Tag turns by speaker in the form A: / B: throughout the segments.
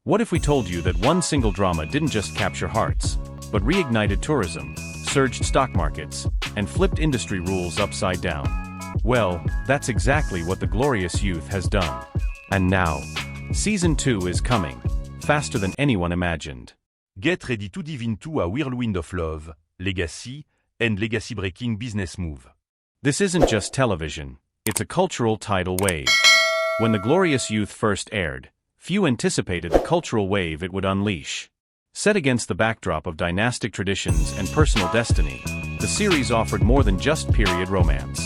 A: What if we told you that one single drama didn't just capture hearts, but reignited tourism, surged stock markets, and flipped industry rules upside down? Well, that's exactly what The Glorious Youth has done. And now, Season 2 is coming, faster than anyone imagined.
B: Get ready to dive into a whirlwind of love, legacy, and legacy-breaking business move.
A: This isn't just television, it's a cultural tidal wave. When The Glorious Youth first aired, few anticipated the cultural wave it would unleash. Set against the backdrop of dynastic traditions and personal destiny, the series offered more than just period romance.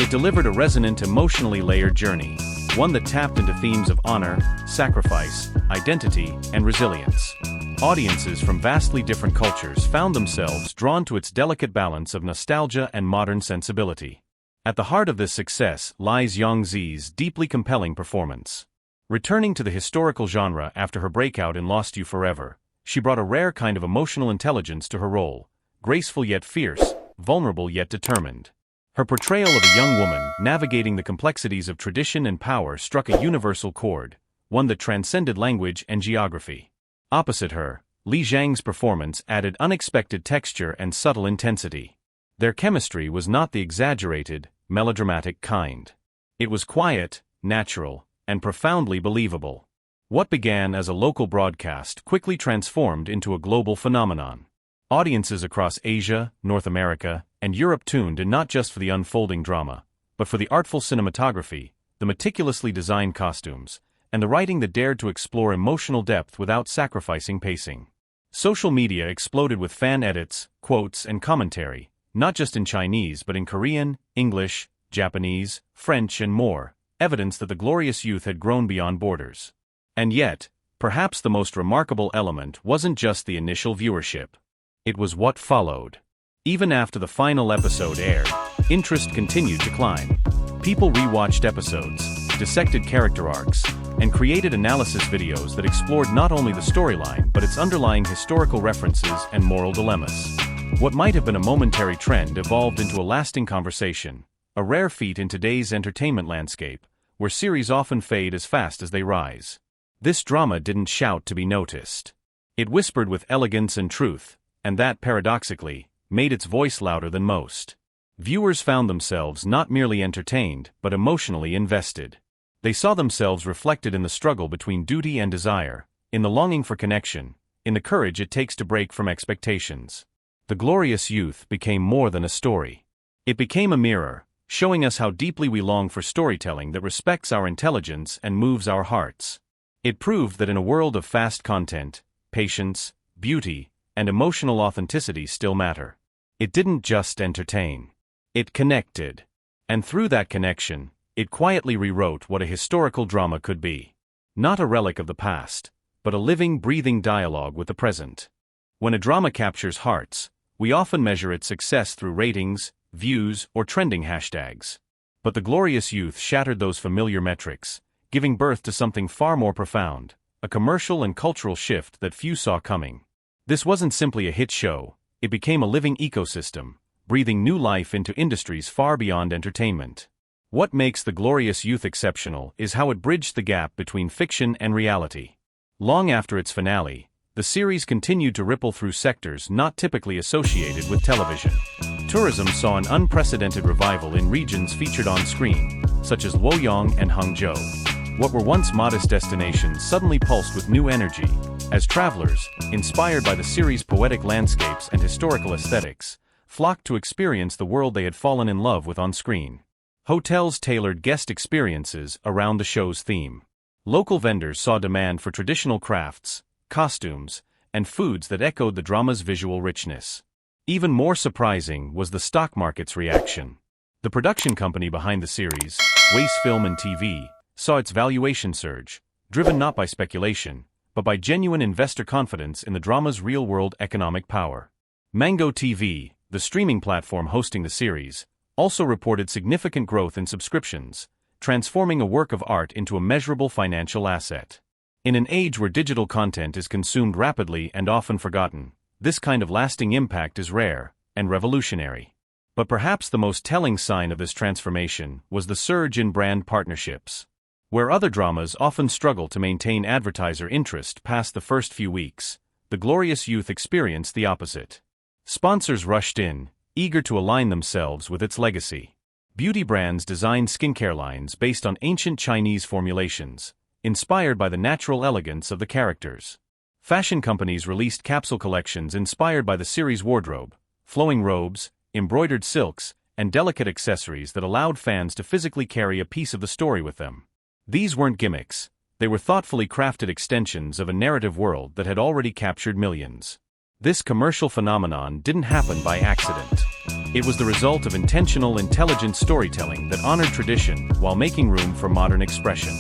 A: It delivered a resonant, emotionally layered journey, one that tapped into themes of honor, sacrifice, identity, and resilience. Audiences from vastly different cultures found themselves drawn to its delicate balance of nostalgia and modern sensibility. At the heart of this success lies Yang Zi's deeply compelling performance. Returning to the historical genre after her breakout in Lost You Forever, she brought a rare kind of emotional intelligence to her role, graceful yet fierce, vulnerable yet determined. Her portrayal of a young woman navigating the complexities of tradition and power struck a universal chord, one that transcended language and geography. Opposite her, Zheng's performance added unexpected texture and subtle intensity. Their chemistry was not the exaggerated, melodramatic kind. It was quiet, natural, and profoundly believable. What began as a local broadcast quickly transformed into a global phenomenon. Audiences across Asia, North America, and Europe tuned in not just for the unfolding drama, but for the artful cinematography, the meticulously designed costumes, and the writing that dared to explore emotional depth without sacrificing pacing. Social media exploded with fan edits, quotes, and commentary, not just in Chinese but in Korean, English, Japanese, French, and more, evidence that The Glorious Youth had grown beyond borders. And yet, perhaps the most remarkable element wasn't just the initial viewership. It was what followed. Even after the final episode aired, interest continued to climb. People rewatched episodes, dissected character arcs, and created analysis videos that explored not only the storyline but its underlying historical references and moral dilemmas. What might have been a momentary trend evolved into a lasting conversation, a rare feat in today's entertainment landscape, where series often fade as fast as they rise. This drama didn't shout to be noticed. It whispered with elegance and truth, and that, paradoxically, made its voice louder than most. Viewers found themselves not merely entertained but emotionally invested. They saw themselves reflected in the struggle between duty and desire, in the longing for connection, in the courage it takes to break from expectations. The Glorious Youth became more than a story. It became a mirror, showing us how deeply we long for storytelling that respects our intelligence and moves our hearts. It proved that in a world of fast content, patience, beauty, and emotional authenticity still matter. It didn't just entertain. It connected. And through that connection, it quietly rewrote what a historical drama could be. Not a relic of the past, but a living, breathing dialogue with the present. When a drama captures hearts, we often measure its success through ratings, views, or trending hashtags. But The Glorious Youth shattered those familiar metrics, giving birth to something far more profound, a commercial and cultural shift that few saw coming. This wasn't simply a hit show, it became a living ecosystem, breathing new life into industries far beyond entertainment. What makes The Glorious Youth exceptional is how it bridged the gap between fiction and reality. Long after its finale, the series continued to ripple through sectors not typically associated with television. Tourism saw an unprecedented revival in regions featured on screen, such as Luoyang and Hangzhou. What were once modest destinations suddenly pulsed with new energy, as travelers, inspired by the series' poetic landscapes and historical aesthetics, flocked to experience the world they had fallen in love with on screen. Hotels tailored guest experiences around the show's theme. Local vendors saw demand for traditional crafts, costumes, and foods that echoed the drama's visual richness. Even more surprising was the stock market's reaction. The production company behind the series, Waste Film and TV, saw its valuation surge, driven not by speculation, but by genuine investor confidence in the drama's real-world economic power. Mango TV, the streaming platform hosting the series, also reported significant growth in subscriptions, transforming a work of art into a measurable financial asset. In an age where digital content is consumed rapidly and often forgotten, this kind of lasting impact is rare and revolutionary. But perhaps the most telling sign of this transformation was the surge in brand partnerships. Where other dramas often struggle to maintain advertiser interest past the first few weeks, The Glorious Youth experienced the opposite. Sponsors rushed in, eager to align themselves with its legacy. Beauty brands designed skincare lines based on ancient Chinese formulations, inspired by the natural elegance of the characters. Fashion companies released capsule collections inspired by the series' wardrobe, flowing robes, embroidered silks, and delicate accessories that allowed fans to physically carry a piece of the story with them. These weren't gimmicks, they were thoughtfully crafted extensions of a narrative world that had already captured millions. This commercial phenomenon didn't happen by accident. It was the result of intentional, intelligent storytelling that honored tradition while making room for modern expression.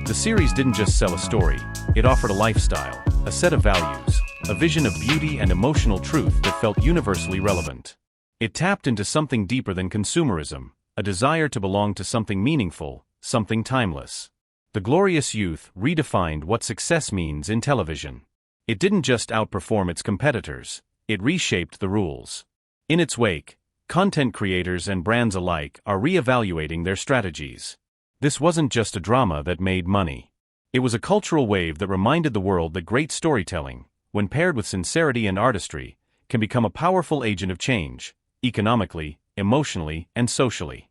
A: The series didn't just sell a story, it offered a lifestyle, a set of values, a vision of beauty and emotional truth that felt universally relevant. It tapped into something deeper than consumerism, a desire to belong to something meaningful, something timeless. The Glorious Youth redefined what success means in television. It didn't just outperform its competitors, it reshaped the rules. In its wake, content creators and brands alike are re-evaluating their strategies. This wasn't just a drama that made money. It was a cultural wave that reminded the world that great storytelling, when paired with sincerity and artistry, can become a powerful agent of change, economically, emotionally, and socially.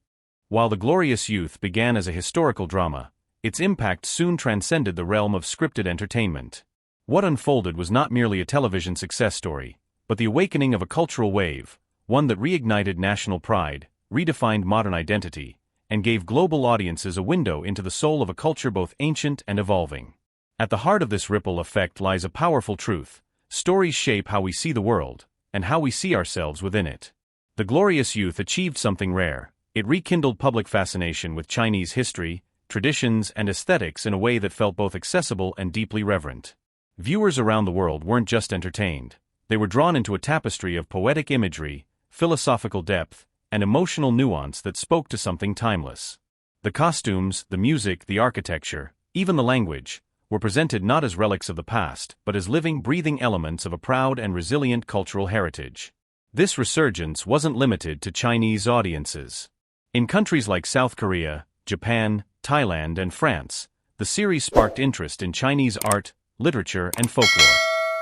A: While The Glorious Youth began as a historical drama, its impact soon transcended the realm of scripted entertainment. What unfolded was not merely a television success story, but the awakening of a cultural wave, one that reignited national pride, redefined modern identity, and gave global audiences a window into the soul of a culture both ancient and evolving. At the heart of this ripple effect lies a powerful truth: stories shape how we see the world, and how we see ourselves within it. The Glorious Youth achieved something rare. It rekindled public fascination with Chinese history, traditions, and aesthetics in a way that felt both accessible and deeply reverent. Viewers around the world weren't just entertained, they were drawn into a tapestry of poetic imagery, philosophical depth, and emotional nuance that spoke to something timeless. The costumes, the music, the architecture, even the language, were presented not as relics of the past, but as living, breathing elements of a proud and resilient cultural heritage. This resurgence wasn't limited to Chinese audiences. In countries like South Korea, Japan, Thailand, and France, the series sparked interest in Chinese art, literature, and folklore.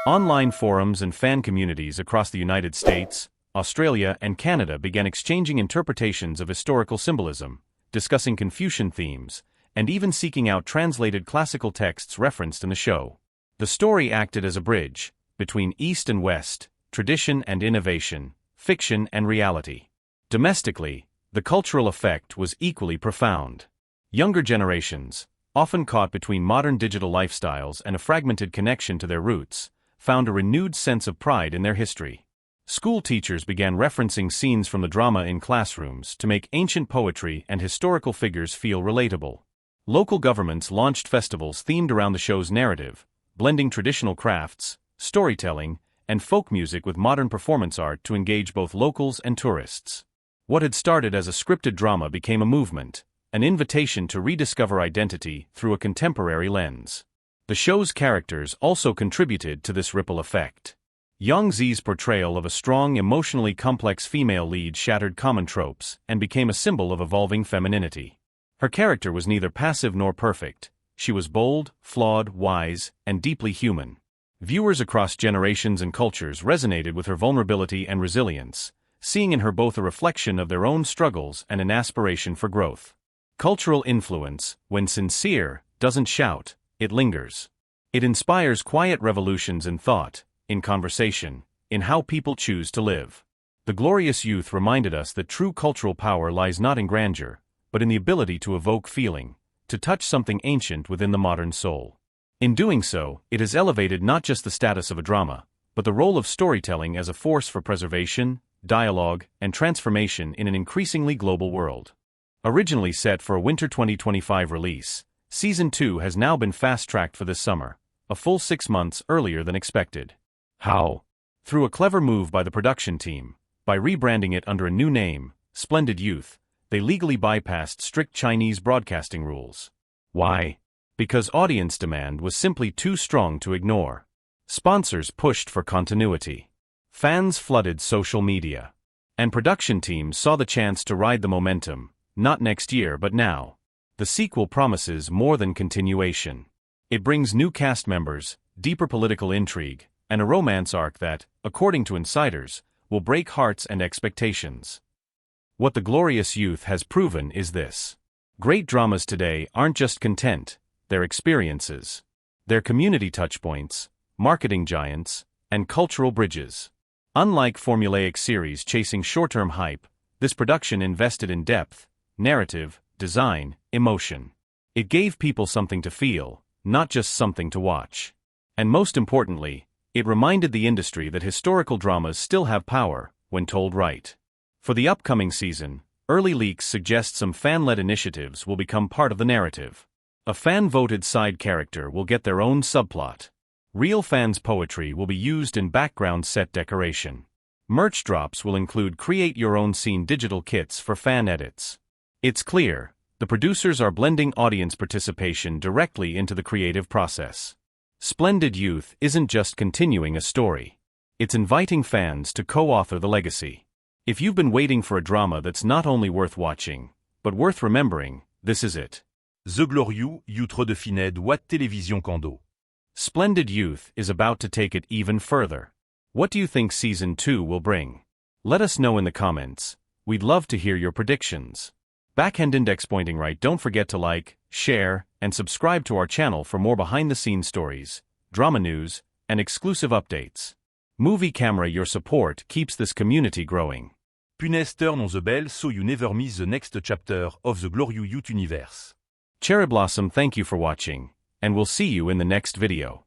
A: Online forums and fan communities across the United States, Australia, and Canada began exchanging interpretations of historical symbolism, discussing Confucian themes, and even seeking out translated classical texts referenced in the show. The story acted as a bridge between East and West, tradition and innovation, fiction and reality. Domestically, the cultural effect was equally profound. Younger generations, often caught between modern digital lifestyles and a fragmented connection to their roots, found a renewed sense of pride in their history. School teachers began referencing scenes from the drama in classrooms to make ancient poetry and historical figures feel relatable. Local governments launched festivals themed around the show's narrative, blending traditional crafts, storytelling, and folk music with modern performance art to engage both locals and tourists. What had started as a scripted drama became a movement, an invitation to rediscover identity through a contemporary lens. The show's characters also contributed to this ripple effect. Yang Zi's portrayal of a strong, emotionally complex female lead shattered common tropes and became a symbol of evolving femininity. Her character was neither passive nor perfect. She was bold, flawed, wise, and deeply human. Viewers across generations and cultures resonated with her vulnerability and resilience, seeing in her both a reflection of their own struggles and an aspiration for growth. Cultural influence, when sincere, doesn't shout, it lingers. It inspires quiet revolutions in thought, in conversation, in how people choose to live. The Glorious Youth reminded us that true cultural power lies not in grandeur, but in the ability to evoke feeling, to touch something ancient within the modern soul. In doing so, it has elevated not just the status of a drama, but the role of storytelling as a force for preservation, dialogue, and transformation in an increasingly global world. Originally set for a winter 2025 release, Season 2 has now been fast-tracked for this summer, a full 6 months earlier than expected. How? Through a clever move by the production team, by rebranding it under a new name, Splendid Youth, they legally bypassed strict Chinese broadcasting rules. Why? Because audience demand was simply too strong to ignore. Sponsors pushed for continuity. Fans flooded social media. And production teams saw the chance to ride the momentum, not next year but now. The sequel promises more than continuation. It brings new cast members, deeper political intrigue, and a romance arc that, according to insiders, will break hearts and expectations. What The Glorious Youth has proven is this. Great dramas today aren't just content, they're experiences. They're community touchpoints, marketing giants, and cultural bridges. Unlike formulaic series chasing short-term hype, this production invested in depth, narrative, design, emotion. It gave people something to feel, not just something to watch. And most importantly, it reminded the industry that historical dramas still have power, when told right. For the upcoming season, early leaks suggest some fan-led initiatives will become part of the narrative. A fan-voted side character will get their own subplot. Real fans' poetry will be used in background set decoration. Merch drops will include create-your-own-scene digital kits for fan edits. It's clear, the producers are blending audience participation directly into the creative process. Splendid Youth isn't just continuing a story. It's inviting fans to co-author the legacy. If you've been waiting for a drama that's not only worth watching, but worth remembering, this is it.
B: The Glorious Youth redefined what télévision kando.
A: Splendid Youth is about to take it even further. What do you think Season 2 will bring? Let us know in the comments. We'd love to hear your predictions. Backhand index pointing right. Don't forget to like, share, and subscribe to our channel for more behind-the-scenes stories, drama news, and exclusive updates. Movie Camera, your support keeps this community growing.
B: Punaise, turn on the bell so you never miss the next chapter of the Glorious Youth universe.
A: Cherry Blossom, thank you for watching, and we'll see you in the next video.